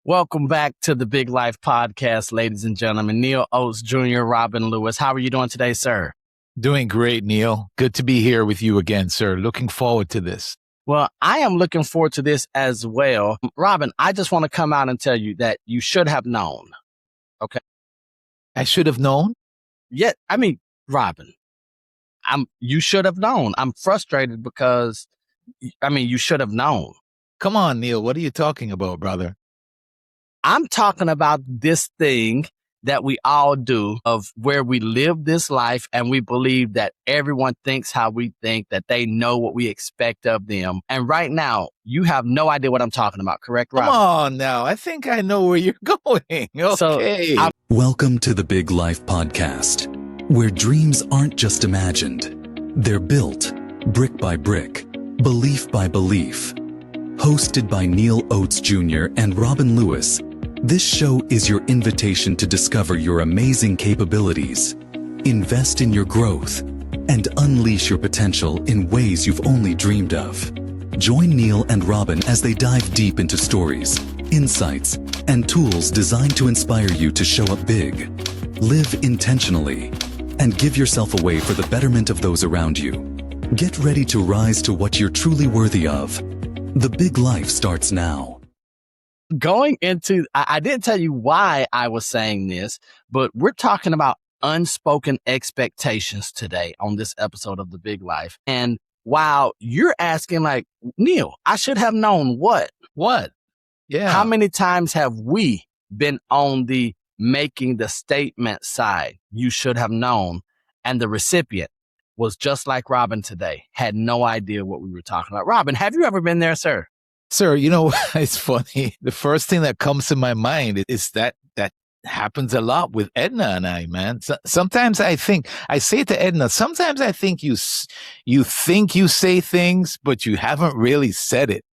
Welcome back to the Big Life Podcast, ladies and gentlemen. Neal Oates Jr., Robin Lewis. How are you doing today, sir? Doing great, Neal. Good to be here with you again, sir. Looking forward to this. Well, I am looking forward to this as well. Robin, I just want to come out and tell you that you should have known. Okay. I should have known? Robin, you should have known. I'm frustrated because, you should have known. Come on, Neal. What are you talking about, brother? I'm talking about this thing that we all do of where we live this life and we believe that everyone thinks how we think, that they know what we expect of them. And right now, you have no idea what I'm talking about, correct, Robin? Come on now. I think I know where you're going. Okay. Welcome to the Big Life Podcast, where dreams aren't just imagined. They're built brick by brick, belief by belief. Hosted by Neal Oates Jr. and Robin Lewis, this show is your invitation to discover your amazing capabilities, invest in your growth, and unleash your potential in ways you've only dreamed of. Join Neal and Robin as they dive deep into stories, insights, and tools designed to inspire you to show up big, live intentionally, and give yourself away for the betterment of those around you. Get ready to rise to what you're truly worthy of. The Big Life starts now. I didn't tell you why I was saying this, but we're talking about unspoken expectations today on this episode of The Big Life. And while you're asking like, Neal, I should have known what? Yeah. How many times have we been on the making the statement side? You should have known. And the recipient was just like Robin today, had no idea what we were talking about. Robin, have you ever been there, sir? Sir, it's funny. The first thing that comes to my mind is that happens a lot with Edna and I, man. Sometimes I say to Edna, sometimes I think you think you say things, but you haven't really said it.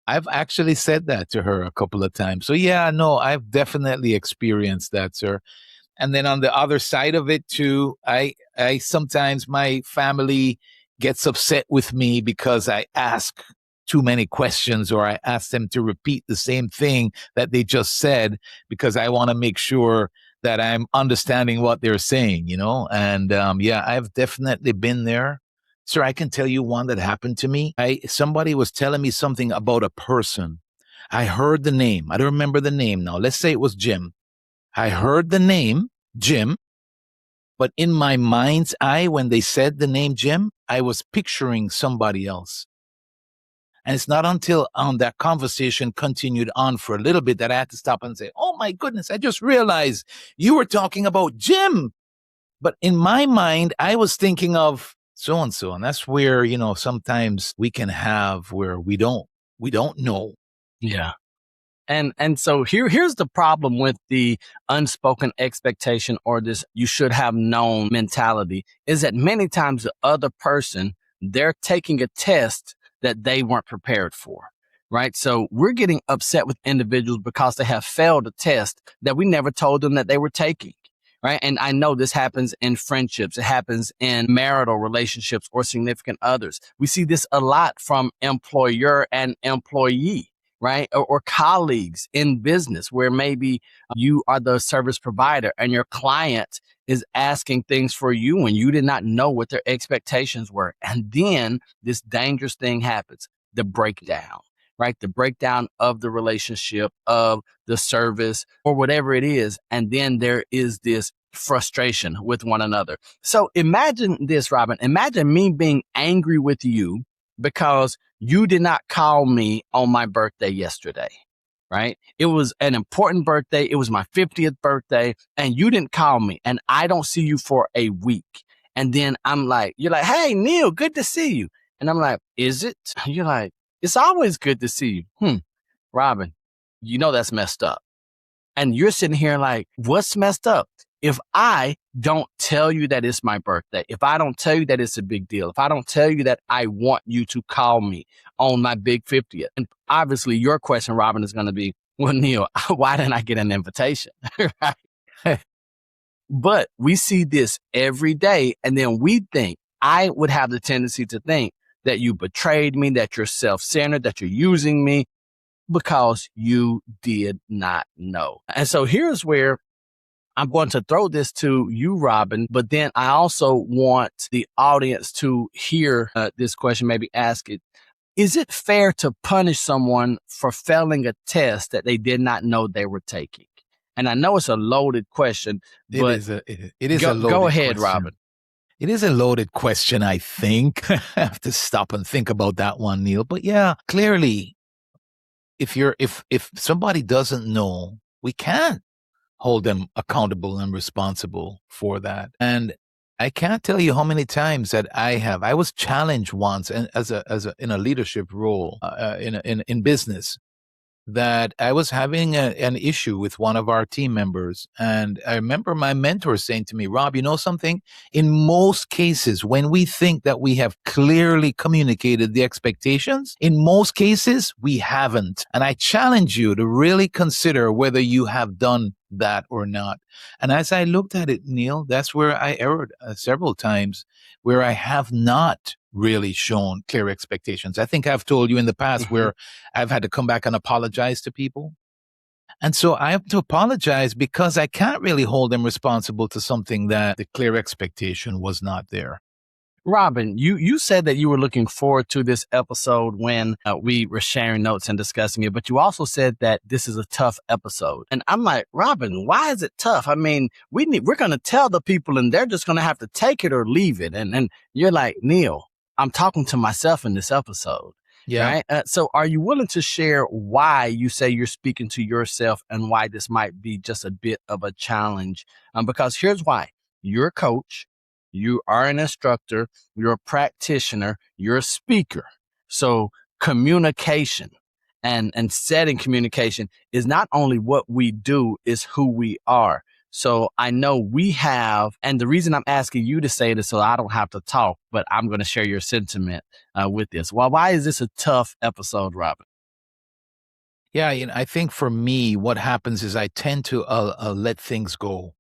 I've actually said that to her a couple of times. So yeah, no, I've definitely experienced that, sir. And then on the other side of it too, I sometimes my family gets upset with me because I ask too many questions or I ask them to repeat the same thing that they just said because I want to make sure that I'm understanding what they're saying, And yeah, I've definitely been there. Sir, I can tell you one that happened to me. Somebody was telling me something about a person. I heard the name. I don't remember the name now. Let's say it was Jim. I heard the name, Jim, but in my mind's eye, when they said the name Jim, I was picturing somebody else. And it's not until that conversation continued on for a little bit that I had to stop and say, oh my goodness, I just realized you were talking about Jim. But in my mind, I was thinking of so-and-so. And that's where, sometimes we can have where we don't know. Yeah. And so here's the problem with the unspoken expectation or this you should have known mentality is that many times the other person, they're taking a test that they weren't prepared for, right? So we're getting upset with individuals because they have failed a test that we never told them that they were taking, right? And I know this happens in friendships. It happens in marital relationships or significant others. We see this a lot from employer and employee, right? Or colleagues in business where maybe you are the service provider and your client is asking things for you when you did not know what their expectations were. And then this dangerous thing happens, the breakdown, right? The breakdown of the relationship, of the service or whatever it is. And then there is this frustration with one another. So imagine this, Robin. Imagine me being angry with you because you did not call me on my birthday yesterday, right? It was an important birthday. It was my 50th birthday and you didn't call me and I don't see you for a week. And then you're like, hey, Neal, good to see you. And I'm like, is it? You're like, it's always good to see you. Robin, that's messed up. And you're sitting here like, what's messed up? If I don't tell you that it's my birthday, if I don't tell you that it's a big deal, if I don't tell you that I want you to call me on my big 50th, and obviously your question, Robin, is going to be, well, Neal, why didn't I get an invitation? Right? But we see this every day. And then I would have the tendency to think that you betrayed me, that you're self-centered, that you're using me. because you did not know. And so here's where I'm going to throw this to you, Robin, but then I also want the audience to hear this question, maybe ask it. Is it fair to punish someone for failing a test that they did not know they were taking? And I know it's a loaded question, but it is a loaded go ahead, question. Robin. It is a loaded question, I think. I have to stop and think about that one, Neal. But yeah, clearly, if somebody doesn't know, we can't hold them accountable and responsible for that. And I can't tell you how many times that I was challenged once, and in a leadership role in business, that I was having an issue with one of our team members. And I remember my mentor saying to me, Rob, you know something? In most cases, when we think that we have clearly communicated the expectations, in most cases, we haven't. And I challenge you to really consider whether you have done that or not. And as I looked at it, Neal, that's where I erred several times, where I have not really shown clear expectations. I think I've told you in the past where I've had to come back and apologize to people. And so I have to apologize because I can't really hold them responsible to something that the clear expectation was not there. Robin, you said that you were looking forward to this episode when we were sharing notes and discussing it, but you also said that this is a tough episode. And I'm like, Robin, why is it tough? I mean, we're going to tell the people and they're just going to have to take it or leave it. And you're like, Neal, I'm talking to myself in this episode. Yeah. Right. So are you willing to share why you say you're speaking to yourself and why this might be just a bit of a challenge? Because here's why. You're a coach. You are an instructor. You're a practitioner. You're a speaker. So communication and setting communication is not only what we do, is who we are. So I know we have, and the reason I'm asking you to say this so I don't have to talk, but I'm going to share your sentiment with this. Well, why is this a tough episode, Robin? Yeah, I think for me, what happens is I tend to let things go,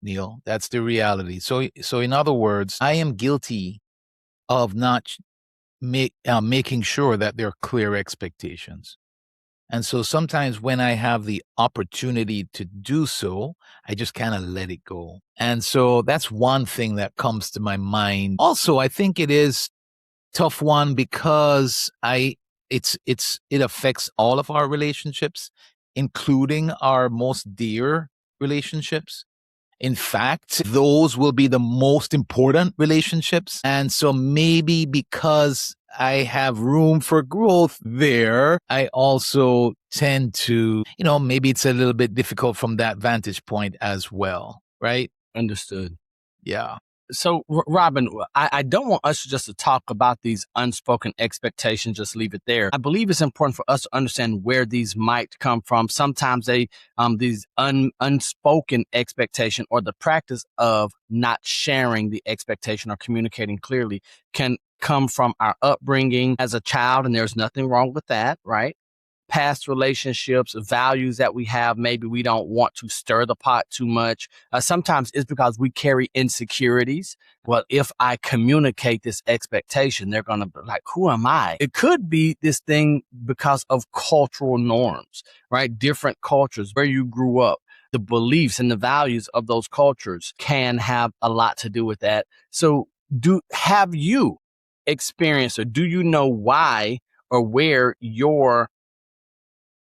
Neal. That's the reality. So in other words, I am guilty of not making sure that there are clear expectations. And so sometimes when I have the opportunity to do so, I just kind of let it go. And so that's one thing that comes to my mind. Also, I think it is a tough one because it affects all of our relationships, including our most dear relationships. In fact, those will be the most important relationships. And so maybe because I have room for growth there, I also tend to, maybe it's a little bit difficult from that vantage point as well, right? Understood. Yeah. So, Robin, I don't want us just to talk about these unspoken expectations, just leave it there. I believe it's important for us to understand where these might come from. Sometimes these unspoken expectation or the practice of not sharing the expectation or communicating clearly can come from our upbringing as a child, and there's nothing wrong with that, right? Past relationships, values that we have, maybe we don't want to stir the pot too much. Sometimes it's because we carry insecurities. Well, if I communicate this expectation, they're going to be like, who am I? It could be this thing because of cultural norms, right? Different cultures, where you grew up, the beliefs and the values of those cultures can have a lot to do with that. So have you experienced, or do you know why or where your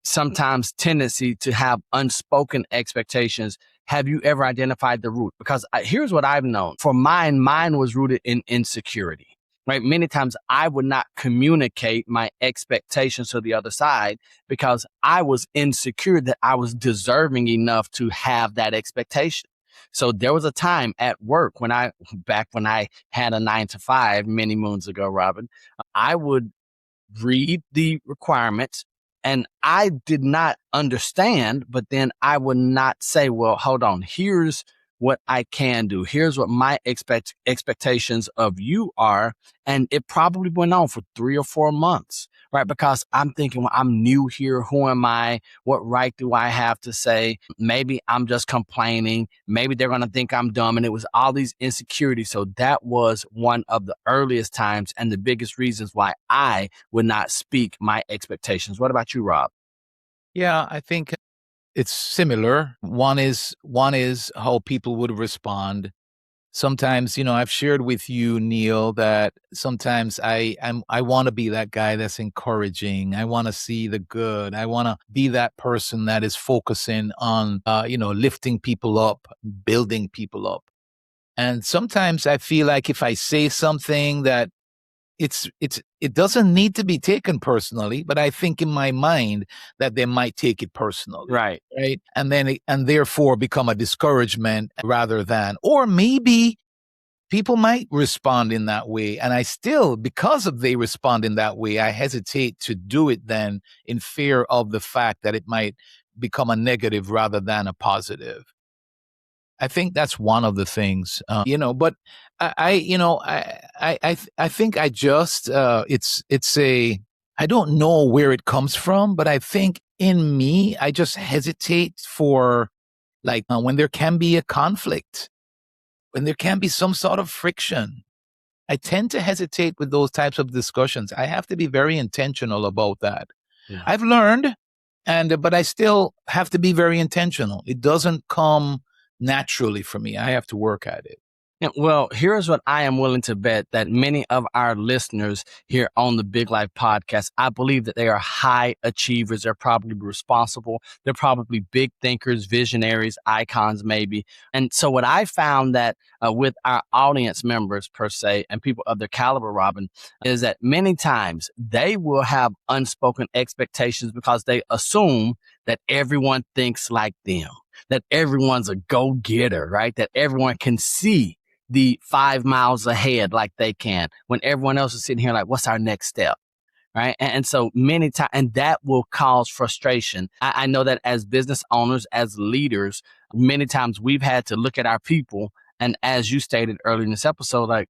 sometimes tendency to have unspoken expectations, have you ever identified the root? Because here's what I've known. For mine was rooted in insecurity, right? Many times I would not communicate my expectations to the other side because I was insecure that I was deserving enough to have that expectation. So there was a time at work back when I had a 9-to-5 many moons ago, Robin, I would read the requirements. And I did not understand, but then I would not say, well, hold on, here's what I can do. Here's what my expectations of you are. And it probably went on for 3 or 4 months, right? Because I'm thinking, well, I'm new here. Who am I? What right do I have to say? Maybe I'm just complaining. Maybe they're going to think I'm dumb. And it was all these insecurities. So that was one of the earliest times and the biggest reasons why I would not speak my expectations. What about you, Rob? Yeah, I think it's similar. One is how people would respond. Sometimes, I've shared with you, Neal, that sometimes I want to be that guy that's encouraging. I want to see the good. I want to be that person that is focusing on, lifting people up, building people up. And sometimes I feel like if I say something that it doesn't need to be taken personally, but I think in my mind that they might take it personally. Right. Right. And therefore become a discouragement rather than, or maybe people might respond in that way. And I still, because of they respond in that way, I hesitate to do it then in fear of the fact that it might become a negative rather than a positive. I think that's one of the things, but I think I just, I don't know where it comes from, but I think in me, I just hesitate for when there can be a conflict, when there can be some sort of friction. I tend to hesitate with those types of discussions. I have to be very intentional about that. Yeah. I've learned, but I still have to be very intentional. It doesn't come naturally for me. I have to work at it. Yeah, well, here's what I am willing to bet that many of our listeners here on the Big Life podcast, I believe that they are high achievers. They're probably responsible. They're probably big thinkers, visionaries, icons, maybe. And so what I found that with our audience members per se and people of their caliber, Robin, is that many times they will have unspoken expectations because they assume that everyone thinks like them, that everyone's a go-getter, right? That everyone can see the 5 miles ahead like they can when everyone else is sitting here like, what's our next step? Right. And so many times, and that will cause frustration. I know that as business owners, as leaders, many times we've had to look at our people. And as you stated earlier in this episode, like,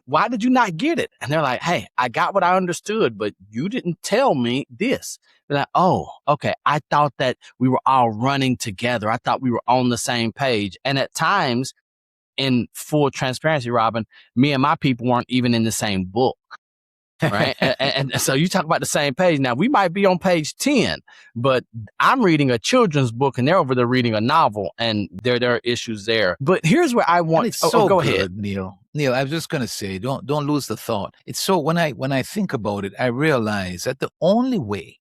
why did you not get it? And they're like, hey, I got what I understood, but you didn't tell me this. They're like, oh, okay. I thought that we were all running together. I thought we were on the same page. And at times, in full transparency, Robin, me and my people weren't even in the same book. Right. and so you talk about the same page. Now we might be on page 10, but I'm reading a children's book and they're over there reading a novel and there are issues there. But here's where I want to go ahead, Neal. Neal, I was just going to say, don't lose the thought. It's so when I think about it, I realize that the only way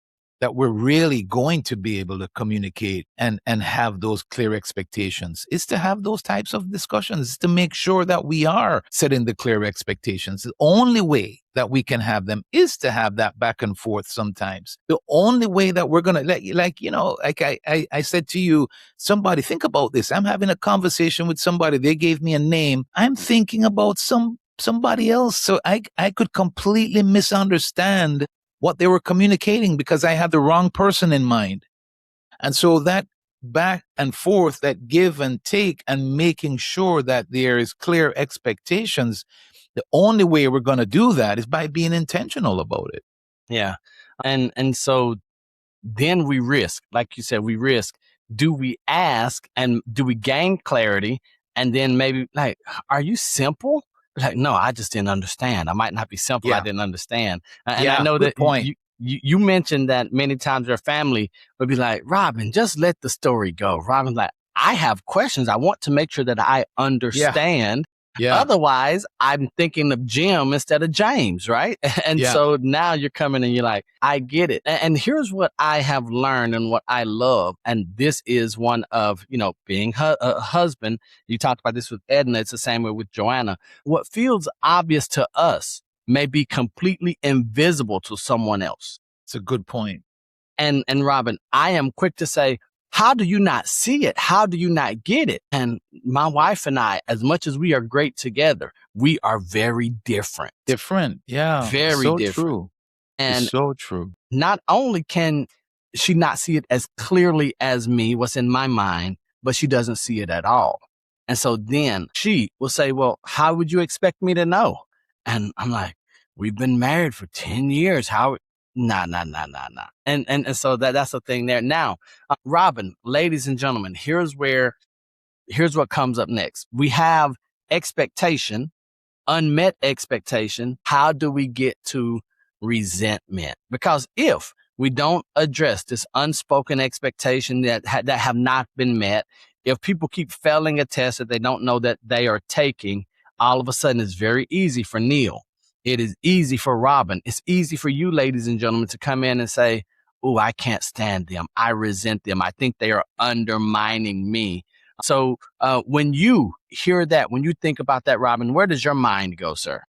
that we're really going to be able to communicate and have those clear expectations is to have those types of discussions, to make sure that we are setting the clear expectations. The only way that we can have them is to have that back and forth sometimes. The only way that we're going to, I said to you, somebody, think about this. I'm having a conversation with somebody. They gave me a name. I'm thinking about somebody else. So I could completely misunderstand what they were communicating because I had the wrong person in mind. And so that back and forth, that give and take and making sure that there is clear expectations, the only way we're going to do that is by being intentional about it. Yeah. And so then we risk, like you said, do we ask and do we gain clarity? And then maybe like, are you simple? Like, no, I just didn't understand. I might not be simple. I didn't understand. And I know that point. You mentioned that many times your family would be like, Robin, just let the story go. Robin's like, I have questions. I want to make sure that I understand. Yeah. Otherwise, I'm thinking of Jim instead of James, right? And so now you're coming and you're like, I get it. And here's what I have learned and what I love. And this is one of, being a husband. You talked about this with Edna. It's the same way with Joanna. What feels obvious to us may be completely invisible to someone else. It's a good point. And Robin, I am quick to say, how do you not see it? How do you not get it? And my wife and I, as much as we are great together, we are very different. Different. Yeah. Very so different. True. And it's so true. Not only can she not see it as clearly as me, what's in my mind, but she doesn't see it at all. And so then she will say, well, how would you expect me to know? And I'm like, we've been married for 10 years. How? Nah. And so that's the thing there. Now, Robin, ladies and gentlemen, here's what comes up next. We have expectation, unmet expectation. How do we get to resentment? Because if we don't address this unspoken expectation that have not been met, if people keep failing a test that they don't know that they are taking, all of a sudden it's very easy for Neal. It is easy for Robin. It's easy for you, ladies and gentlemen, to come in and say, oh, I can't stand them. I resent them. I think they are undermining me. So when you hear that, when you think about that, Robin, where does your mind go, sir?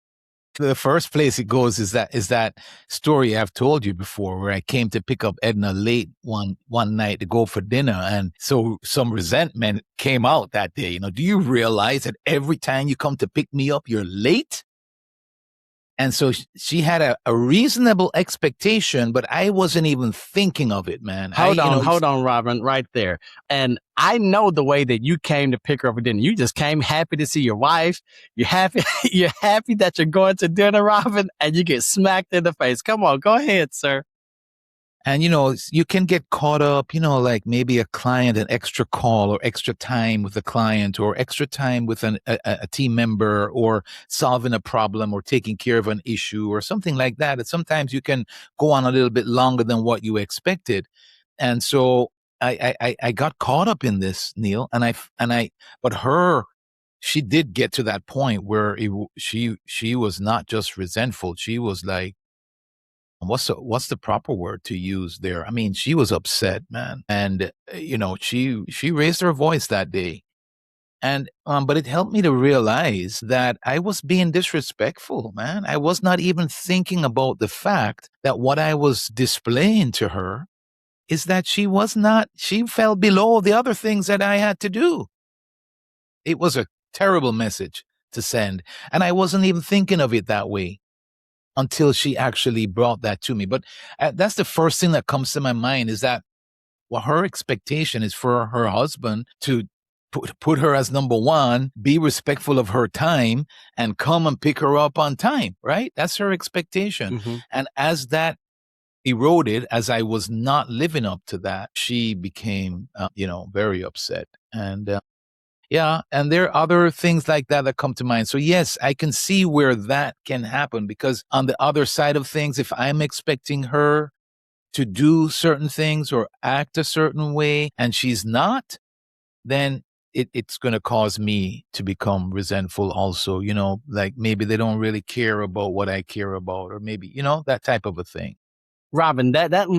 The first place it goes is that story I've told you before, where I came to pick up Edna late one night to go for dinner, and so some resentment came out that day. Do you realize that every time you come to pick me up, you're late? And so she had a reasonable expectation, but I wasn't even thinking of it, man. Hold on, Robin, right there. And I know the way that you came to pick her up for dinner. You just came happy to see your wife. You're happy. You're happy that you're going to dinner, Robin, and you get smacked in the face. Come on, go ahead, sir. And, you can get caught up, like maybe a client, an extra call or extra time with a client or extra time with a team member or solving a problem or taking care of an issue or something like that. And sometimes you can go on a little bit longer than what you expected. And so I got caught up in this, Neal, but she did get to that point where she was not just resentful. She was like, what's the proper word to use there? I mean, she was upset, man. And, she raised her voice that day. And, but it helped me to realize that I was being disrespectful, man. I was not even thinking about the fact that what I was displaying to her is that she fell below the other things that I had to do. It was a terrible message to send. And I wasn't even thinking of it that way until she actually brought that to me. But that's the first thing that comes to my mind, is that her expectation is for her husband to put her as number one, be respectful of her time, and come and pick her up on time, right? That's her expectation. Mm-hmm. And as that eroded, as I was not living up to that, she became, very upset. And yeah, and there are other things like that come to mind. So yes, I can see where that can happen, because on the other side of things, if I'm expecting her to do certain things or act a certain way and she's not, then it's going to cause me to become resentful also, like maybe they don't really care about what I care about, or maybe, that type of a thing. Robin,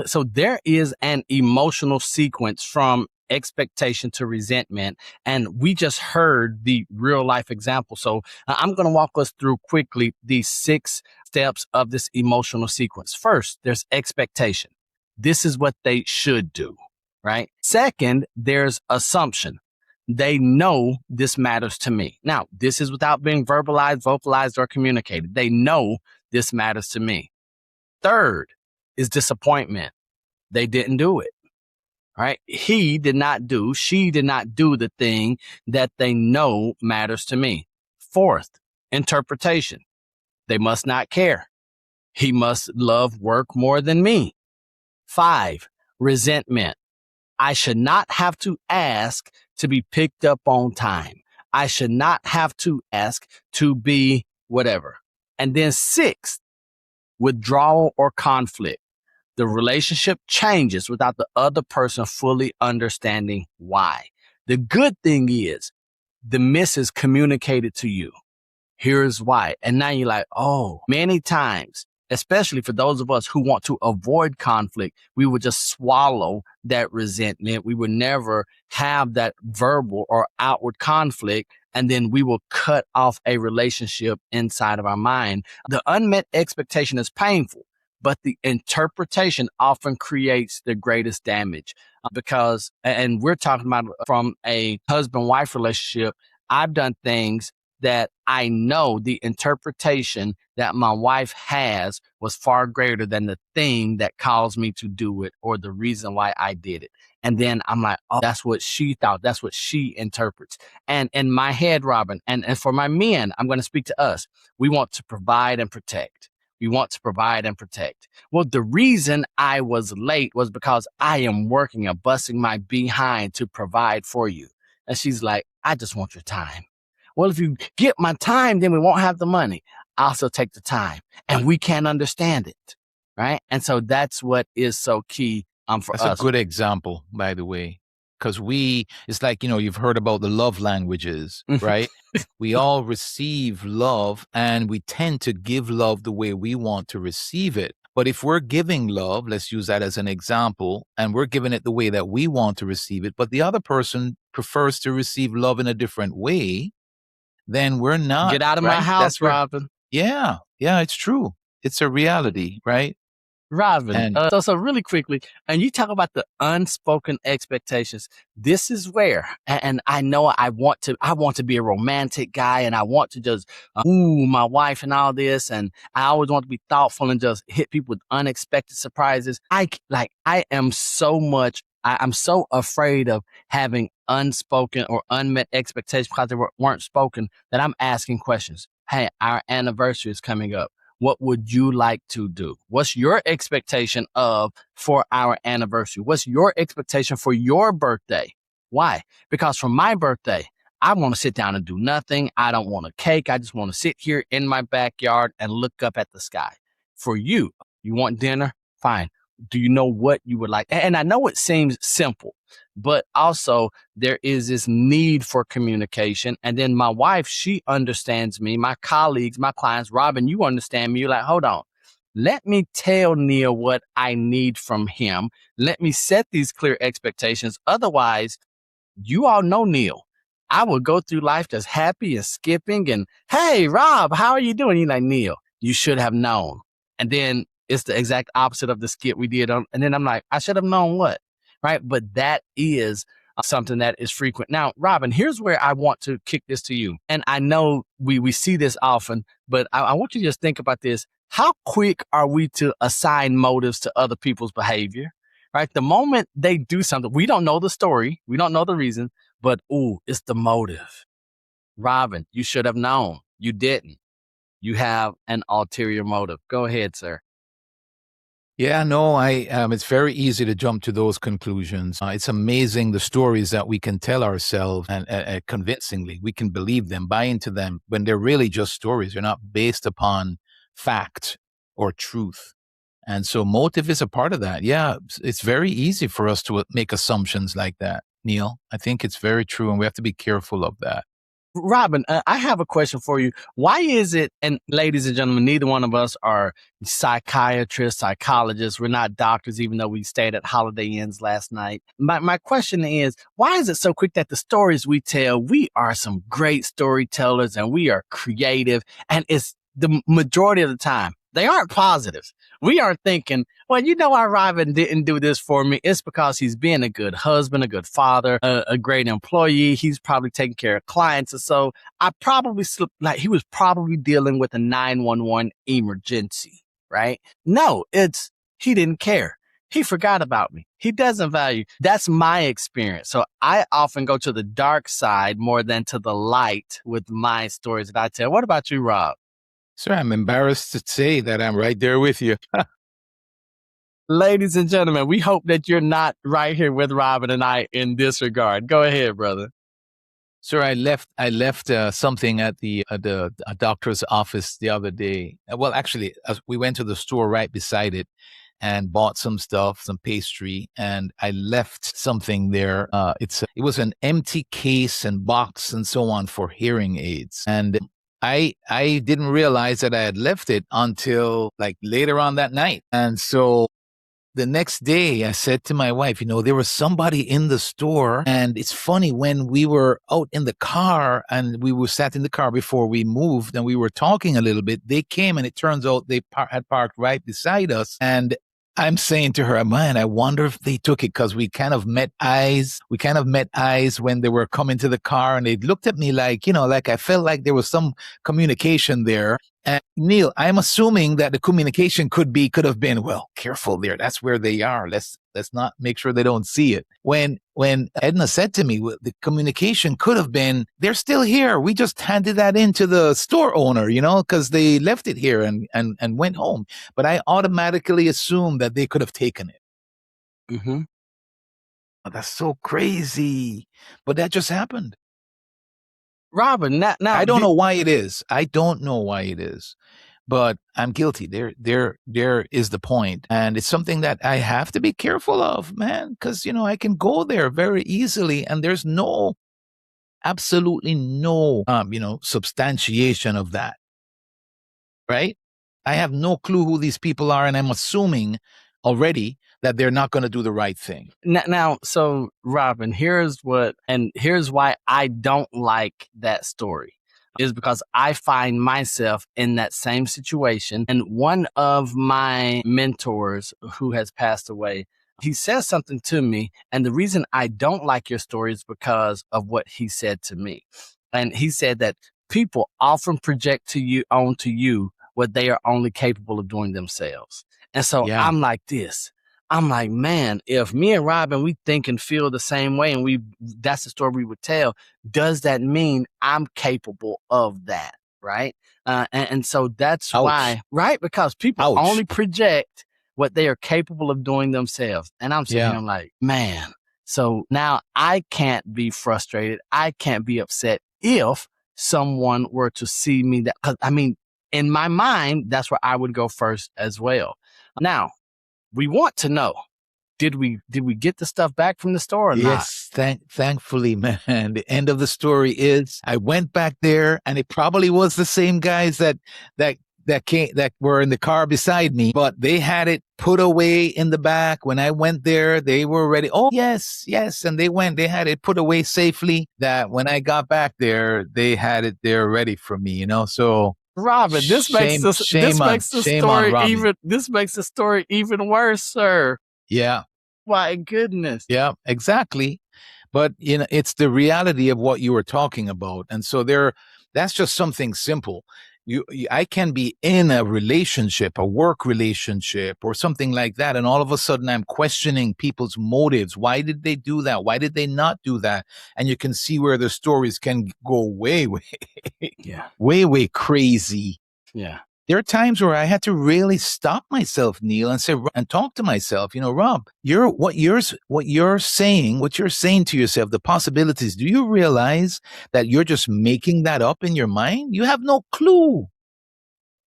so there is an emotional sequence from expectation to resentment. And we just heard the real life example. So I'm going to walk us through quickly these 6 steps of this emotional sequence. First, there's expectation. This is what they should do, right? Second, there's assumption. They know this matters to me. Now, this is without being vocalized, or communicated. They know this matters to me. Third is disappointment. They didn't do it. Right? She did not do the thing that they know matters to me. Fourth, interpretation. They must not care. He must love work more than me. 5, resentment. I should not have to ask to be picked up on time. I should not have to ask to be whatever. And then 6, withdrawal or conflict. The relationship changes without the other person fully understanding why. The good thing is the missus communicated to you. Here's why. And now you're like, oh, many times, especially for those of us who want to avoid conflict, we would just swallow that resentment. We would never have that verbal or outward conflict. And then we will cut off a relationship inside of our mind. The unmet expectation is painful, but the interpretation often creates the greatest damage, because, and we're talking about from a husband-wife relationship, I've done things that I know the interpretation that my wife has was far greater than the thing that caused me to do it or the reason why I did it. And then I'm like, oh, that's what she thought. That's what she interprets. And in my head, Robin, and for my men, I'm going to speak to us. We want to provide and protect. We want to provide and protect. Well, the reason I was late was because I am working and busting my behind to provide for you. And she's like, I just want your time. Well, if you get my time, then we won't have the money. I'll still take the time. And we can't understand it. Right. And so that's what is so key for us. That's a good example, by the way. Because it's like, you've heard about the love languages, right? We all receive love and we tend to give love the way we want to receive it. But if we're giving love, let's use that as an example, and we're giving it the way that we want to receive it, but the other person prefers to receive love in a different way, then we're not. Get out of my house, Robin. Yeah, it's true. It's a reality, right? Robin, so really quickly, and you talk about the unspoken expectations. This is where, and I know I want to be a romantic guy, and I want to just my wife and all this, and I always want to be thoughtful and just hit people with unexpected surprises. I'm so afraid of having unspoken or unmet expectations because they weren't spoken that I'm asking questions. Hey, our anniversary is coming up. What would you like to do? What's your expectation for our anniversary? What's your expectation for your birthday? Why? Because for my birthday, I want to sit down and do nothing. I don't want a cake. I just want to sit here in my backyard and look up at the sky. For you, you want dinner? Fine. Do you know what you would like? And I know it seems simple, but also there is this need for communication. And then my wife, she understands me, my colleagues, my clients. Robin, you understand me. You're like, hold on. Let me tell Neal what I need from him. Let me set these clear expectations. Otherwise, you all know Neal. I will go through life just happy and skipping and, hey, Rob, how are you doing? You're like, Neal, you should have known. And then it's the exact opposite of the skit we did and then I'm like, I should have known what, right? But that is something that is frequent. Now, Robin, here's where I want to kick this to you. And I know we see this often, but I want you to just think about this. How quick are we to assign motives to other people's behavior, right? The moment they do something, we don't know the story, we don't know the reason, but it's the motive. Robin, you should have known. You didn't. You have an ulterior motive. Go ahead, sir. Yeah, no, it's very easy to jump to those conclusions. It's amazing the stories that we can tell ourselves and convincingly. We can believe them, buy into them when they're really just stories. They're not based upon fact or truth. And so motive is a part of that. Yeah, it's very easy for us to make assumptions like that, Neal. I think it's very true, and we have to be careful of that. Robin, I have a question for you. Why is it, and ladies and gentlemen, neither one of us are psychiatrists, psychologists. We're not doctors, even though we stayed at Holiday Inns last night. My question is, why is it so quick that the stories we tell, we are some great storytellers and we are creative, and it's the majority of the time, they aren't positive. We are thinking, well, you know why Robin didn't do this for me? It's because he's being a good husband, a good father, a great employee. He's probably taking care of clients. And so I probably he was probably dealing with a 911 emergency, right? No, he didn't care. He forgot about me. He doesn't value. That's my experience. So I often go to the dark side more than to the light with my stories that I tell. What about you, Rob? Sir, I'm embarrassed to say that I'm right there with you. Ladies and gentlemen, we hope that you're not right here with Robin and I in this regard. Go ahead, brother. Sir, I left something at the doctor's office the other day. Well, actually, we went to the store right beside it and bought some stuff, some pastry, and I left something there. It was an empty case and box and so on for hearing aids. And I didn't realize that I had left it until like later on that night. And so the next day I said to my wife, there was somebody in the store. And it's funny, when we were out in the car and we were sat in the car before we moved and we were talking a little bit, they came and it turns out they had parked right beside us. And I'm saying to her, man, I wonder if they took it because we kind of met eyes. We kind of met eyes when they were coming to the car and they looked at me like, like I felt like there was some communication there. And Neal, I'm assuming that the communication could have been, well, careful there. That's where they are. Let's not make sure they don't see it. When Edna said to me, well, the communication could have been, they're still here. We just handed that in to the store owner, because they left it here and went home. But I automatically assumed that they could have taken it. Mm-hmm. Oh, that's so crazy. But that just happened. Robin, now I don't know why it is. I don't know why it is. But I'm guilty. There is the point. And it's something that I have to be careful of, man, because, I can go there very easily and there's absolutely no, substantiation of that. Right? I have no clue who these people are. And I'm assuming already that they're not going to do the right thing. Now, so Robin, here's why I don't like that story. Is because I find myself in that same situation. And one of my mentors who has passed away, he says something to me. And the reason I don't like your story is because of what he said to me. And he said that people often project onto you what they are only capable of doing themselves. And so I'm like this. I'm like, man, if me and Robin, we think and feel the same way and that's the story we would tell, does that mean I'm capable of that? Right. And so that's why, right? Because people only project what they are capable of doing themselves. And I'm sitting here like, man, so now I can't be frustrated. I can't be upset if someone were to see me that, 'cause I mean, in my mind, that's where I would go first as well. Now, we want to know, did we get the stuff back from the store or not? Yes, thankfully, man. The end of the story is I went back there and it probably was the same guys that were in the car beside me, but they had it put away in the back. When I went there, they were ready. Oh, yes. And they had it put away safely that when I got back there, they had it there ready for me, So Robin, this makes the story even worse, sir. Yeah. My goodness. Yeah, exactly. But it's the reality of what you were talking about. And so that's just something simple. I can be in a relationship, a work relationship or something like that. And all of a sudden I'm questioning people's motives. Why did they do that? Why did they not do that? And you can see where the stories can go way crazy. Yeah. There are times where I had to really stop myself, Neal, and talk to myself, Rob, what you're saying to yourself, the possibilities, do you realize that you're just making that up in your mind? You have no clue.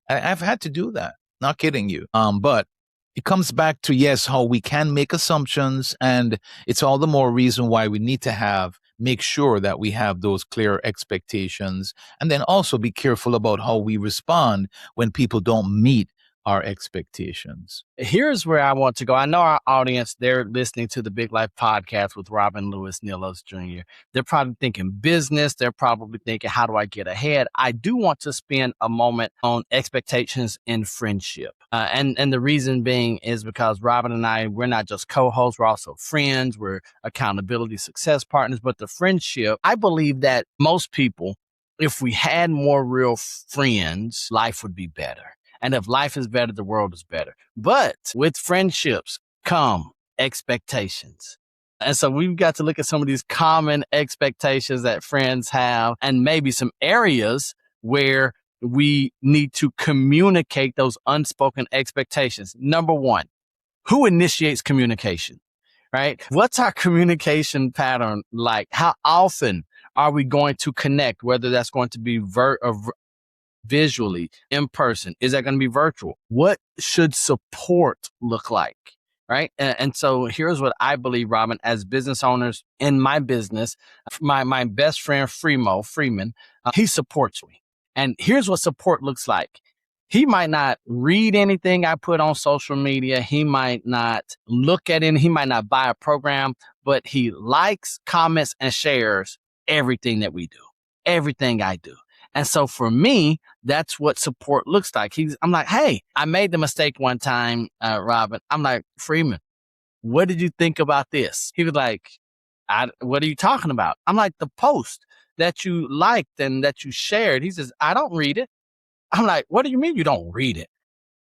I've had to do that. Not kidding you. But it comes back to, how we can make assumptions, and it's all the more reason why we need to make sure that we have those clear expectations, and then also be careful about how we respond when people don't meet our expectations. Here's where I want to go. I know our audience, they're listening to the Big Life podcast with Robin Lewis, Neal Oates Jr. They're probably thinking business. They're probably thinking, how do I get ahead? I do want to spend a moment on expectations in friendship. And the reason being is because Robin and I, we're not just co-hosts, we're also friends. We're accountability success partners. But the friendship, I believe that most people, if we had more real friends, life would be better. And if life is better, the world is better. But with friendships come expectations. And so we've got to look at some of these common expectations that friends have and maybe some areas where we need to communicate those unspoken expectations. Number one, who initiates communication, right? What's our communication pattern like? How often are we going to connect, whether that's going to be visually, in person? Is that going to be virtual? What should support look like? Right. And so here's what I believe, Robin, as business owners in my business, my best friend, Freeman, he supports me. And here's what support looks like. He might not read anything I put on social media. He might not look at it. He might not buy a program, but he likes, comments, and shares everything that we do, everything I do. And so for me, that's what support looks like. I'm like, hey, I made the mistake one time, Robin. I'm like, Freeman, what did you think about this? He was like, what are you talking about? I'm like, the post that you liked and that you shared. He says, I don't read it. I'm like, what do you mean you don't read it?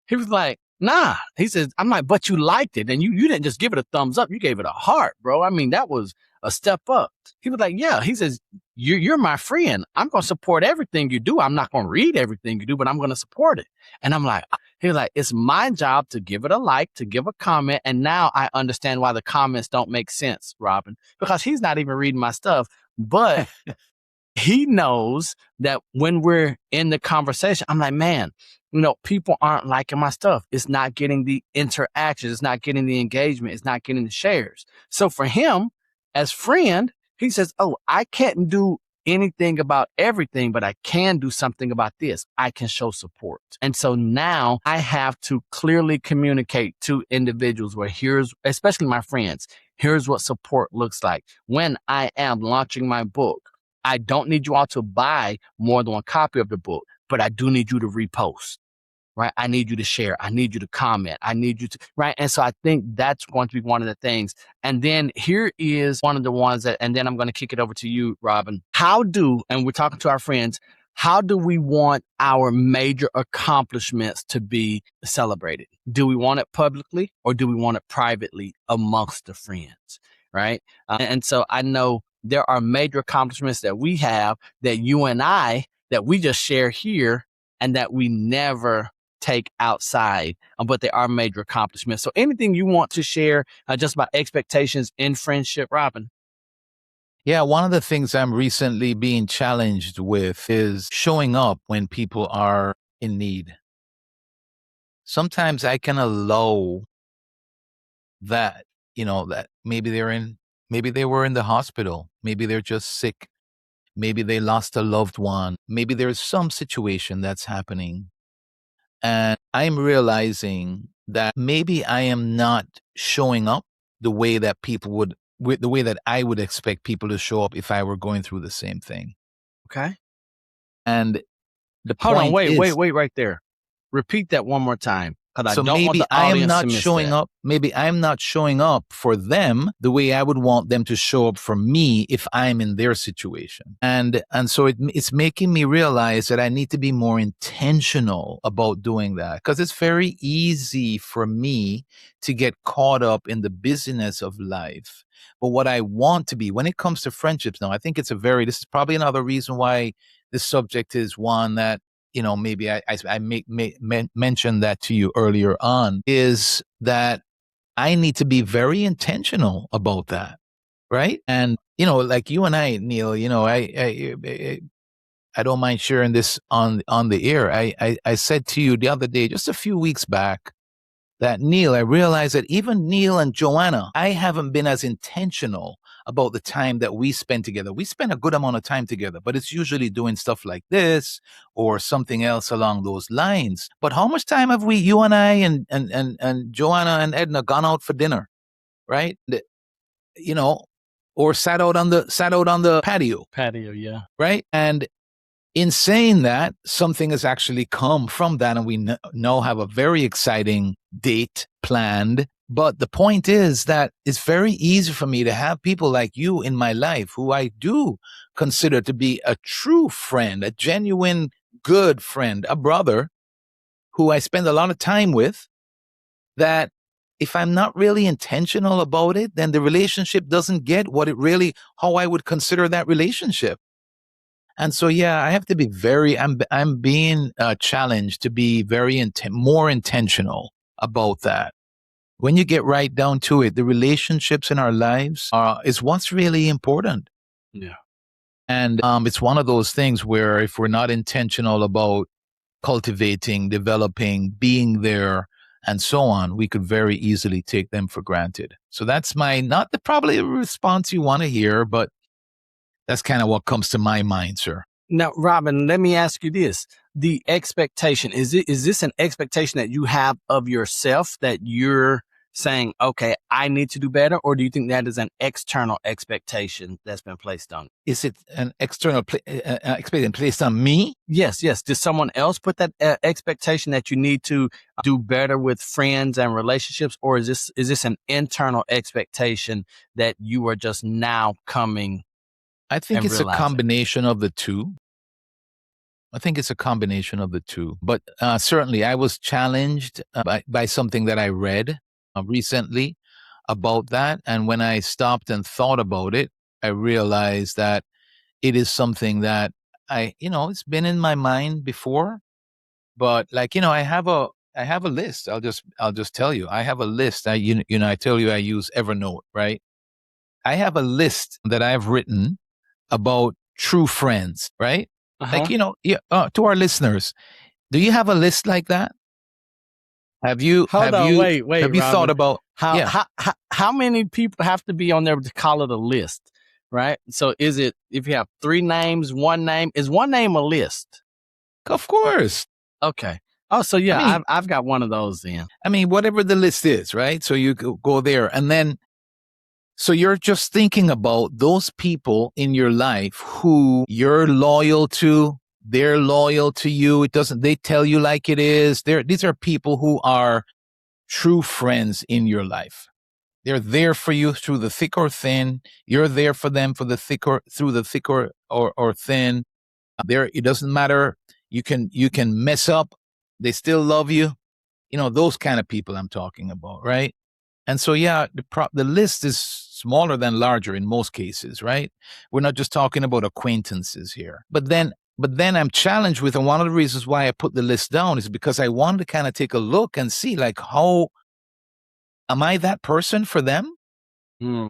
He was like, nah. He says, I'm like, but you liked it. And you didn't just give it a thumbs up. You gave it a heart, bro. I mean, that was a step up. He was like, yeah. He says, you're my friend. I'm going to support everything you do. I'm not going to read everything you do, but I'm going to support it. And I'm like, he was like, it's my job to give it a like, to give a comment. And now I understand why the comments don't make sense, Robin, because he's not even reading my stuff. But he knows that when we're in the conversation, I'm like, man, people aren't liking my stuff. It's not getting the interactions. It's not getting the engagement. It's not getting the shares. So for him, as friend, he says, oh, I can't do anything about everything, but I can do something about this. I can show support. And so now I have to clearly communicate to individuals where especially my friends, here's what support looks like. When I am launching my book, I don't need you all to buy more than one copy of the book, but I do need you to repost, right? I need you to share. I need you to comment. I need you to, right? And so I think that's going to be one of the things. And then here is one of the ones and then I'm going to kick it over to you, Robin. And we're talking to our friends, how do we want our major accomplishments to be celebrated? Do we want it publicly or do we want it privately amongst the friends, right? And so I know there are major accomplishments that we have that you and I, that we just share here and that we never take outside, but they are major accomplishments. So anything you want to share just about expectations in friendship, Robin? Yeah, one of the things I'm recently being challenged with is showing up when people are in need. Sometimes I can allow that, that maybe they were in the hospital, maybe they're just sick, maybe they lost a loved one, maybe there's some situation that's happening. And I'm realizing that maybe I am not showing up the way that the way that I would expect people to show up if I were going through the same thing. Okay. And the Hold on, point is, wait right there. Repeat that one more time. So maybe I am not showing up. Maybe I'm not showing up for them the way I would want them to show up for me if I'm in their situation. And so it's making me realize that I need to be more intentional about doing that, because it's very easy for me to get caught up in the busyness of life. But what I want to be when it comes to friendships now, I think this is probably another reason why this subject is one that, maybe I mentioned that to you earlier on, is that I need to be very intentional about that, right? And, like you and I, Neal, I don't mind sharing this on the air. I said to you the other day, just a few weeks back, that Neal, I realized that even Neal and Joanna, I haven't been as intentional about the time that we spend together. We spend a good amount of time together, but it's usually doing stuff like this or something else along those lines. But how much time have you and I and Joanna and Edna gone out for dinner, right? Or sat out on the patio. Patio, yeah. Right? And in saying that, something has actually come from that, and we now have a very exciting date planned. But the point is that it's very easy for me to have people like you in my life who I do consider to be a true friend, a genuine good friend, a brother who I spend a lot of time with, that if I'm not really intentional about it, then the relationship doesn't get how I would consider that relationship. And so, yeah, I have to be I'm being challenged to be very more intentional about that. When you get right down to it, the relationships in our lives is what's really important. Yeah. And it's one of those things where if we're not intentional about cultivating, developing, being there, and so on, we could very easily take them for granted. So that's probably a response you want to hear, but that's kind of what comes to my mind, sir. Now, Robin, let me ask you this. The expectation, is this an expectation that you have of yourself, that you're saying, okay, I need to do better? Or do you think that is an external expectation that's been placed on you? Is it an external expectation placed on me? Yes. Did someone else put that expectation that you need to do better with friends and relationships? Or is this an internal expectation that you are just now coming? I think it's realizing? a combination of the two. But certainly I was challenged by something that I read recently about that. And when I stopped and thought about it, I realized that it is something that it's been in my mind before. But I have a list. I'll just tell you, I have a list. I tell you I use Evernote, right? I have a list that I've written about true friends, right? To our listeners, do you have a list like that? Have you Wait, have you Robin. thought about how many people have to be on there to call it a list, right? So is it, if you have 3 names, 1 name, is 1 name a list? Of course. Okay. Oh, so yeah, I've got one of those then. I mean, whatever the list is, right? So you go there, and then so you're just thinking about those people in your life who you're loyal to. They're loyal to you. They tell you like it is. These are people who are true friends in your life. They're there for you through the thick or thin. You're there for them through the thick or thin. It doesn't matter. You can mess up. They still love you. Those kind of people I'm talking about, right? And so, the list is smaller than larger in most cases, right? We're not just talking about acquaintances here. But then I'm challenged with, and one of the reasons why I put the list down is because I wanted to kind of take a look and see, like, how am I that person for them? Mm.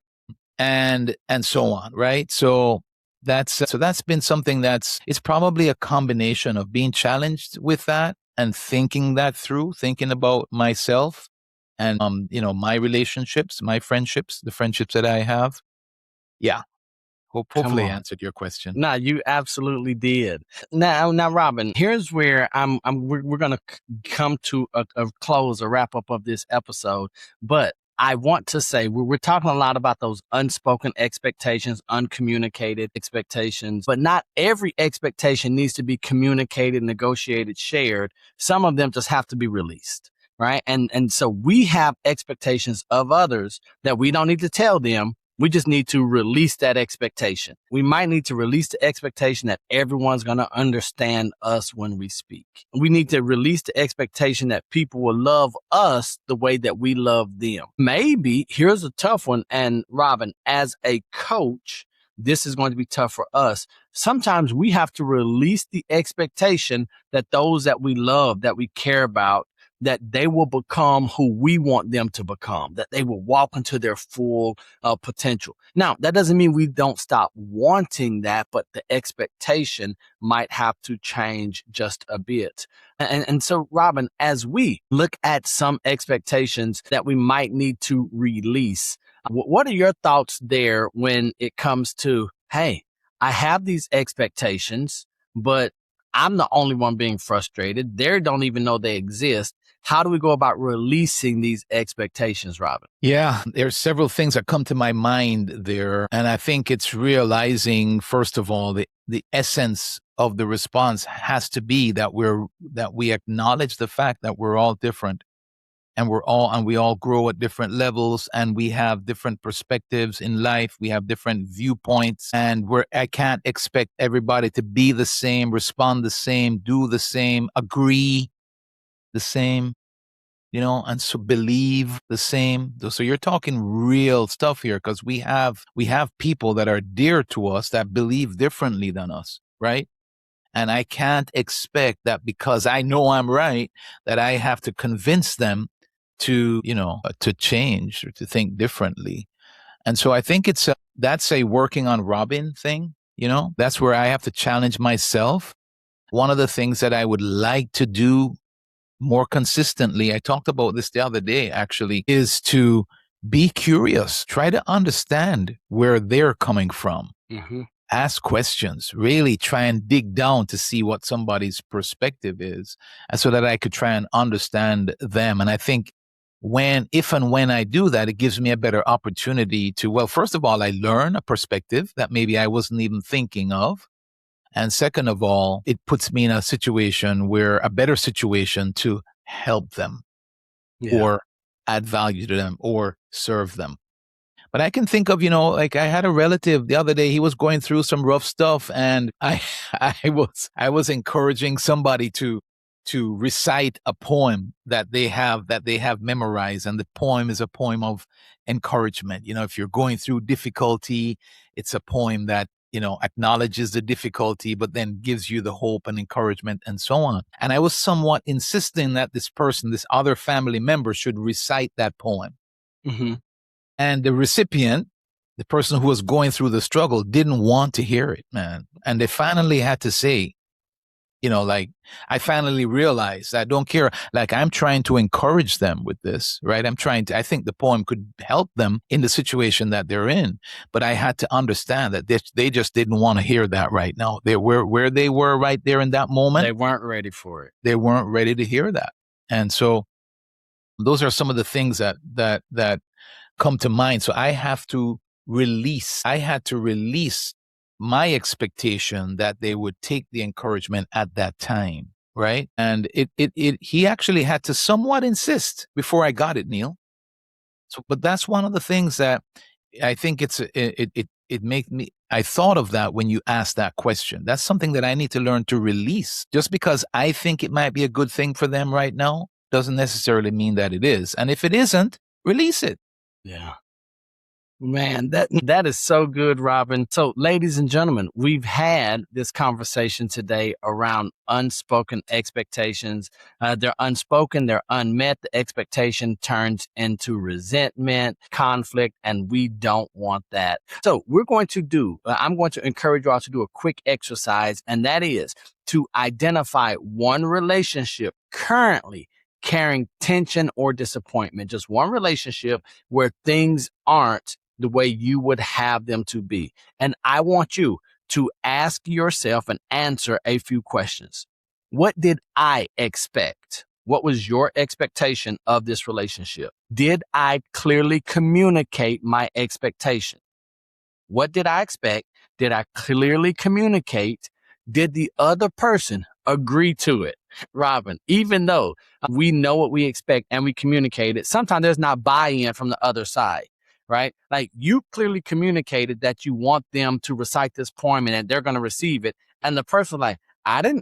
And so on, right? So that's been something it's probably a combination of being challenged with that and thinking that through, thinking about myself and my relationships, my friendships, the friendships that I have. Yeah. Hopefully I answered your question. No, you absolutely did. Now, Robin, here's where we're going to come to a close, a wrap up of this episode. But I want to say we're talking a lot about those unspoken expectations, uncommunicated expectations, but not every expectation needs to be communicated, negotiated, shared. Some of them just have to be released. Right. And so we have expectations of others that we don't need to tell them. We just need to release that expectation. We might need to release the expectation that everyone's going to understand us when we speak. We need to release the expectation that people will love us the way that we love them. Maybe, here's a tough one. And Robin, as a coach, this is going to be tough for us. Sometimes we have to release the expectation that those that we love, that we care about, that they will become who we want them to become, that they will walk into their full potential. Now, that doesn't mean we don't stop wanting that, but the expectation might have to change just a bit. And so, Robin, as we look at some expectations that we might need to release, what are your thoughts there when it comes to, hey, I have these expectations, but I'm the only one being frustrated. They don't even know they exist. How do we go about releasing these expectations, Robin? Yeah, there's several things that come to my mind there. And I think it's realizing, first of all, the essence of the response has to be that we acknowledge the fact that we're all different. And we all grow at different levels, and we have different perspectives in life. We have different viewpoints, and I can't expect everybody to be the same, respond the same, do the same, agree the same, and so believe the same. So you're talking real stuff here, because we have people that are dear to us that believe differently than us, right? And I can't expect that because I know I'm right, that I have to convince them to change or to think differently. And so I think that's a working on Robin thing. That's where I have to challenge myself. One of the things that I would like to do more consistently, I talked about this the other day actually, is to be curious, try to understand where they're coming from. Mm-hmm. Ask questions, really try and dig down to see what somebody's perspective is, and so that I could try and understand them. And I think if and when I do that, it gives me a better opportunity to, well, first of all, I learn a perspective that maybe I wasn't even thinking of. And second of all, it puts me in a better situation to help them or add value to them or serve them. But I can think of, like I had a relative the other day, he was going through some rough stuff, and I was encouraging somebody to recite a poem that they have memorized. And the poem is a poem of encouragement. If you're going through difficulty, it's a poem that, acknowledges the difficulty, but then gives you the hope and encouragement and so on. And I was somewhat insisting that this other family member should recite that poem. Mm-hmm. And the recipient, the person who was going through the struggle, didn't want to hear it, man. And they finally had to say, I finally realized I don't care. Like, I'm trying to encourage them with this, right? I think the poem could help them in the situation that they're in. But I had to understand that they just didn't want to hear that right now. They were where they were right there in that moment. They weren't ready for it. They weren't ready to hear that. And so those are some of the things that come to mind. So I had to release my expectation that they would take the encouragement at that time, right? And he actually had to somewhat insist before I got it, Neal. So, but that's one of the things that I think I thought of that when you asked that question. That's something that I need to learn to release. Just because I think it might be a good thing for them right now doesn't necessarily mean that it is. And if it isn't, release it. Yeah. Man, that is so good, Robin. So, ladies and gentlemen, we've had this conversation today around unspoken expectations. They're unspoken, they're unmet. The expectation turns into resentment, conflict, and we don't want that. So I'm going to encourage you all to do a quick exercise, and that is to identify one relationship currently carrying tension or disappointment, just one relationship where things aren't the way you would have them to be. And I want you to ask yourself and answer a few questions. What did I expect? What was your expectation of this relationship? Did I clearly communicate my expectation? What did I expect? Did I clearly communicate? Did the other person agree to it? Robin, even though we know what we expect and we communicate it, sometimes there's not buy-in from the other side, right? Like, you clearly communicated that you want them to recite this poem and that they're going to receive it. And the person like,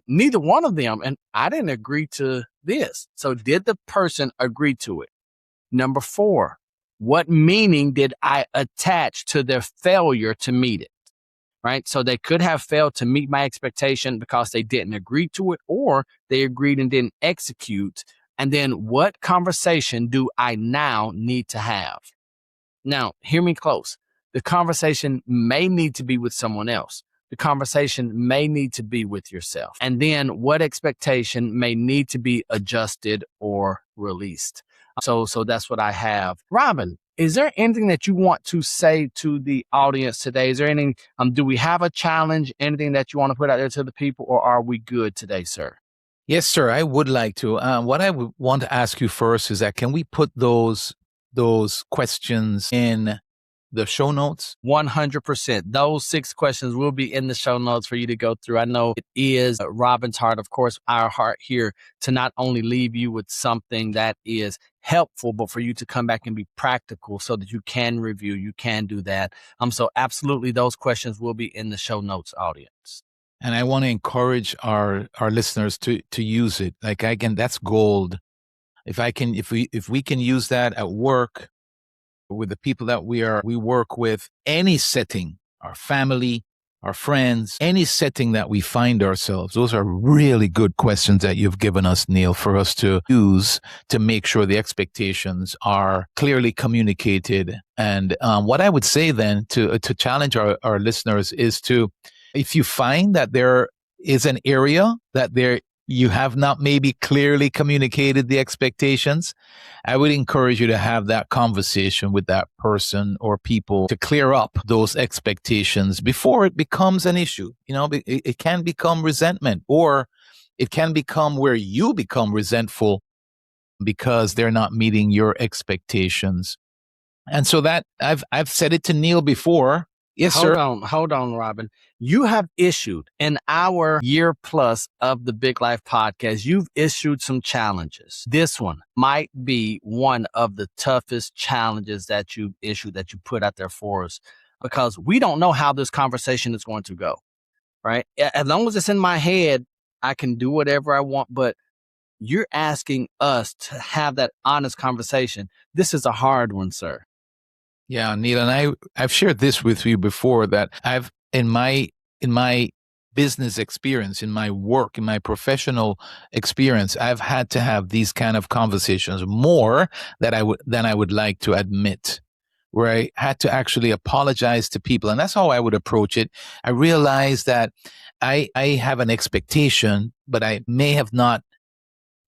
neither one of them, and I didn't agree to this. So did the person agree to it? Number 4, what meaning did I attach to their failure to meet it? Right? So they could have failed to meet my expectation because they didn't agree to it, or they agreed and didn't execute. And then what conversation do I now need to have? Now, hear me close. The conversation may need to be with someone else. The conversation may need to be with yourself. And then what expectation may need to be adjusted or released? So that's what I have. Robin, is there anything that you want to say to the audience today? Is there anything, do we have a challenge, anything that you want to put out there to the people, or are we good today, sir? Yes, sir. I would like to. What I would want to ask you first is that, can we put those questions in the show notes? 100%. Those 6 questions will be in the show notes for you to go through. I know it is Robin's heart, of course, our heart here, to not only leave you with something that is helpful, but for you to come back and be practical so that you can review, you can do that. So absolutely, those questions will be in the show notes, audience. And I want to encourage our listeners to use it. Like, again, that's gold. If we can use that at work, with the people that we work with, any setting, our family, our friends, any setting that we find ourselves, those are really good questions that you've given us, Neal, for us to use to make sure the expectations are clearly communicated. And what I would say then to challenge our listeners is if you find that there is an area that you have not maybe clearly communicated the expectations, I would encourage you to have that conversation with that person or people to clear up those expectations before it becomes an issue. It can become resentment, or it can become where you become resentful because they're not meeting your expectations. And so that I've said it to Neal before. Yes, sir. Hold on, Robin. You have issued in our year plus of the Big Life podcast, you've issued some challenges. This one might be one of the toughest challenges that you've issued, that you put out there for us, because we don't know how this conversation is going to go, right? As long as it's in my head, I can do whatever I want, but you're asking us to have that honest conversation. This is a hard one, sir. Yeah, Neal, and I've shared this with you before, that I've in my business experience, in my work, in my professional experience, I've had to have these kind of conversations more than I would like to admit, where I had to actually apologize to people. And that's how I would approach it. I realized that I have an expectation, but I may have not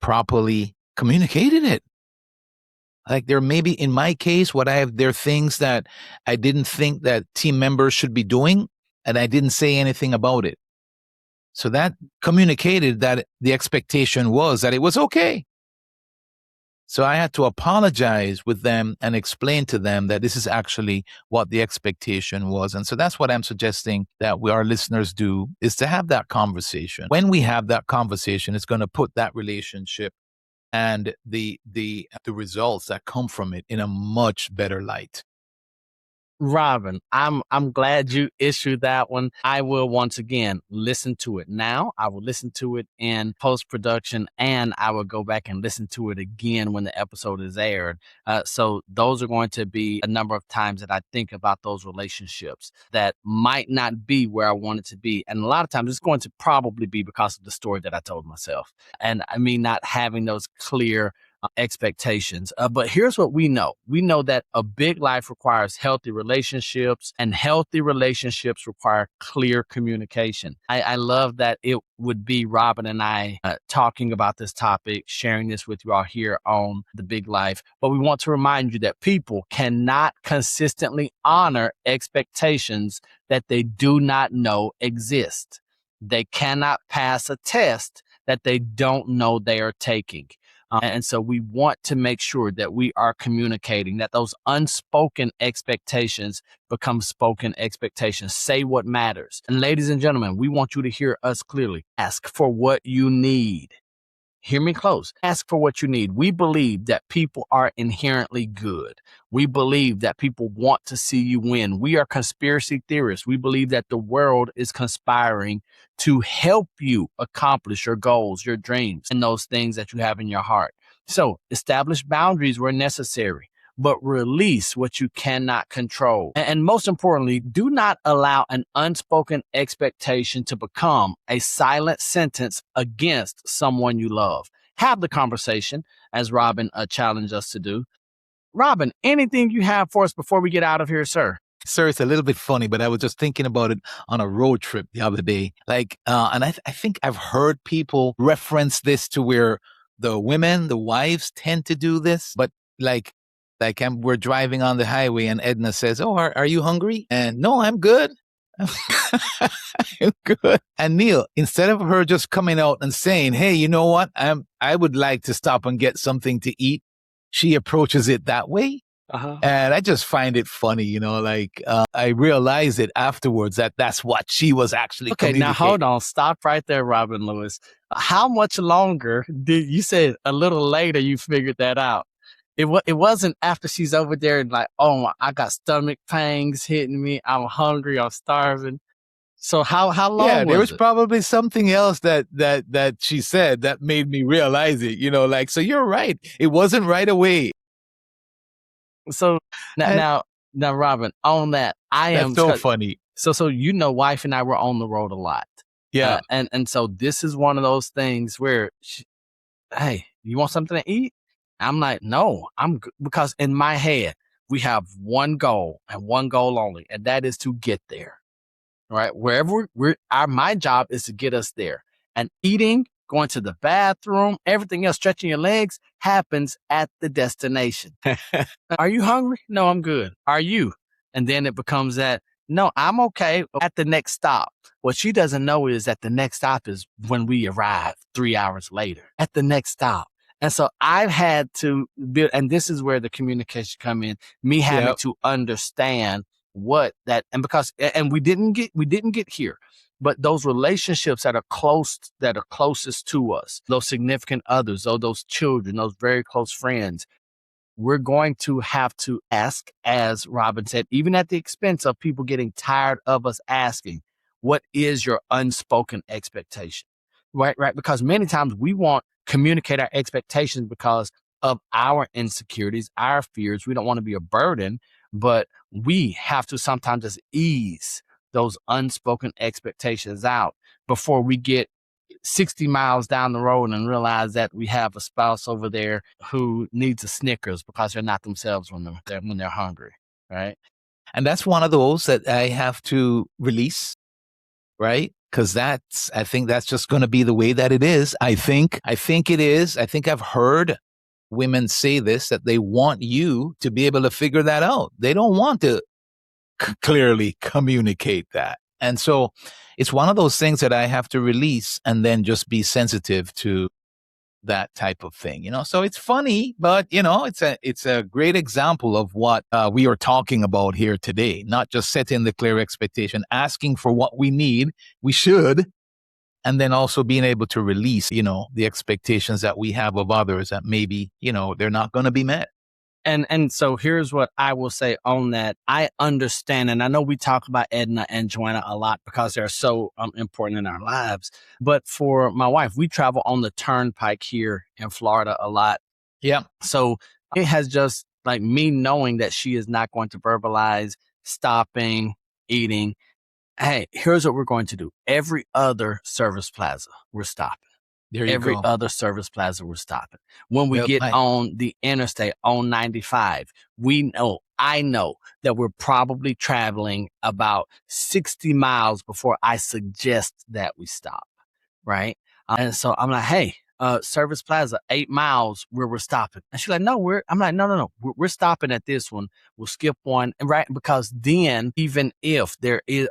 properly communicated it. Like, there may be, in my case, there are things that I didn't think that team members should be doing, and I didn't say anything about it. So that communicated that the expectation was that it was okay. So I had to apologize with them and explain to them that this is actually what the expectation was. And so that's what I'm suggesting that our listeners do, is to have that conversation. When we have that conversation, it's going to put that relationship and the results that come from it in a much better light. Robin, I'm glad you issued that one. I will once again listen to it now. I will listen to it in post-production, and I will go back and listen to it again when the episode is aired. So those are going to be a number of times that I think about those relationships that might not be where I want it to be. And a lot of times it's going to probably be because of the story that I told myself. And I mean, not having those clear expectations. But here's what we know. We know that a big life requires healthy relationships, and healthy relationships require clear communication. I love that it would be Robin and I talking about this topic, sharing this with you all here on The Big Life. But we want to remind you that people cannot consistently honor expectations that they do not know exist. They cannot pass a test that they don't know they are taking. And so we want to make sure that we are communicating, that those unspoken expectations become spoken expectations. Say what matters. And ladies and gentlemen, we want you to hear us clearly. Ask for what you need. Hear me close. Ask for what you need. We believe that people are inherently good. We believe that people want to see you win. We are conspiracy theorists. We believe that the world is conspiring to help you accomplish your goals, your dreams, and those things that you have in your heart. So establish boundaries where necessary, but release what you cannot control. And most importantly, do not allow an unspoken expectation to become a silent sentence against someone you love. Have the conversation, as Robin challenged us to do. Robin, anything you have for us before we get out of here, sir? Sir, it's a little bit funny, but I was just thinking about it on a road trip the other day. And I think I've heard people reference this to where the wives tend to do this, but we're driving on the highway and Edna says, "Oh, are you hungry?" And no, I'm good. I'm good. And Neal, instead of her just coming out and saying, "Hey, you know what? I would like to stop and get something to eat," she approaches it that way. Uh-huh. And I just find it funny, I realized it afterwards that that's what she was actually Okay, now hold on. Stop right there, Robin Lewis. How much longer did you say a little later you figured that out? It wasn't after she's over there and like, "Oh, I got stomach pangs hitting me. I'm hungry. I'm starving." So how long Yeah, there was was it? probably something else that she said that made me realize it, so you're right. It wasn't right away. So now, Robin, on that, That's so funny. So wife and I were on the road a lot. Yeah. And so this is one of those things where, hey, you want something to eat? I'm like, no, I'm good. Because in my head, we have one goal and one goal only, and that is to get there. Right? Wherever my job is to get us there. And eating, going to the bathroom, everything else, stretching your legs happens at the destination. Are you hungry? No, I'm good. Are you? And then it becomes that, no, I'm okay at the next stop. What she doesn't know is that the next stop is when we arrive 3 hours later at the next stop. And so I've had to build, and this is where the communication come in, me having to understand what that, and because, and we didn't get here, but those relationships that are closest to us, those significant others, or those children, those very close friends, we're going to have to ask, as Robin said, even at the expense of people getting tired of us asking, what is your unspoken expectation? Right. Because many times we won't communicate our expectations because of our insecurities, our fears. We don't want to be a burden, but we have to sometimes just ease those unspoken expectations out before we get 60 miles down the road and realize that we have a spouse over there who needs a Snickers because they're not themselves when they're hungry, right? And that's one of those that I have to release, right? Because I think that's just going to be the way that it is. I think it is. I think I've heard women say this, that they want you to be able to figure that out. They don't want to clearly communicate that. And so it's one of those things that I have to release and then just be sensitive to that type of thing, So it's funny, but it's a great example of what we are talking about here today. Not just setting the clear expectation, asking for what we need, we should, and then also being able to release, the expectations that we have of others that maybe, they're not going to be met. And so here's what I will say on that. I understand, and I know we talk about Edna and Joanna a lot because they're so important in our lives. But for my wife, we travel on the turnpike here in Florida a lot. Yeah. So it has just like me knowing that she is not going to verbalize stopping, eating. Hey, here's what we're going to do. Every other service plaza, we're stopping. Every other service plaza, we're stopping. When we get on the interstate on 95, I know that we're probably traveling about 60 miles before I suggest that we stop, right? And so I'm like, hey, service plaza, 8 miles where we're stopping. And she's like, I'm like, no. We're stopping at this one. We'll skip one. And right. Because then even if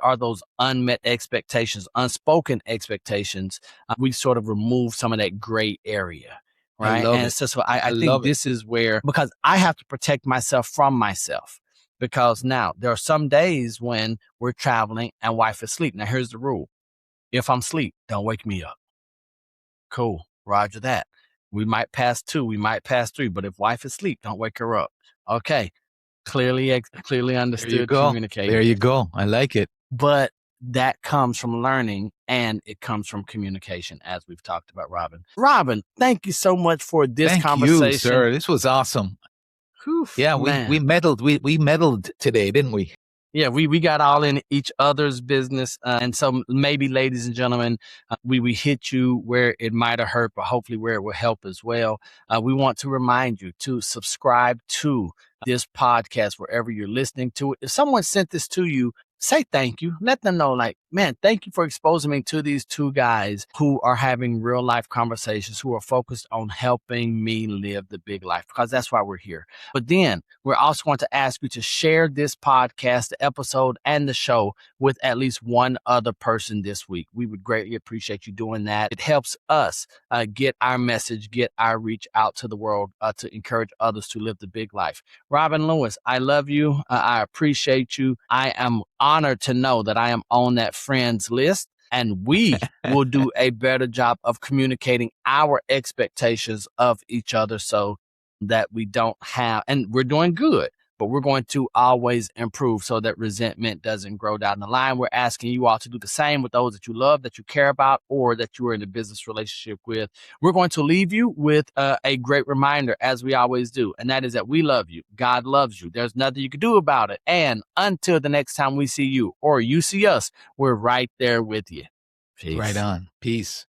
are those unmet expectations, unspoken expectations, we sort of remove some of that gray area. Right. And so I think this is where, because I have to protect myself from myself. Because now there are some days when we're traveling and wife is asleep. Now here's the rule. If I'm asleep, don't wake me up. Cool. Roger that. We might pass 2, we might pass 3, but if wife is asleep, don't wake her up. Okay. Clearly understood, communicated. There you go. I like it. But that comes from learning, and it comes from communication, as we've talked about, Robin. Robin, thank you so much for this conversation. Thank you, sir. This was awesome. Whew, yeah, we meddled. We meddled today, didn't we? Yeah, we got all in each other's business. And so maybe, ladies and gentlemen, we hit you where it might have hurt, but hopefully where it will help as well. We want to remind you to subscribe to this podcast wherever you're listening to it. If someone sent this to you, say thank you. Let them know, like, man, thank you for exposing me to these 2 guys who are having real life conversations, who are focused on helping me live the big life, because that's why we're here. But then we're also going to ask you to share this podcast, the episode, and the show with at least one other person this week. We would greatly appreciate you doing that. It helps us get our message, get our reach out to the world, to encourage others to live the big life. Robin Lewis, I love you. I appreciate you. I am honored to know that I am on that friends list, and we will do a better job of communicating our expectations of each other so that we don't have, and we're doing good, but we're going to always improve so that resentment doesn't grow down the line. We're asking you all to do the same with those that you love, that you care about, or that you are in a business relationship with. We're going to leave you with a great reminder, as we always do, and that is that we love you. God loves you. There's nothing you can do about it. And until the next time we see you or you see us, we're right there with you. Peace. Right on. Peace.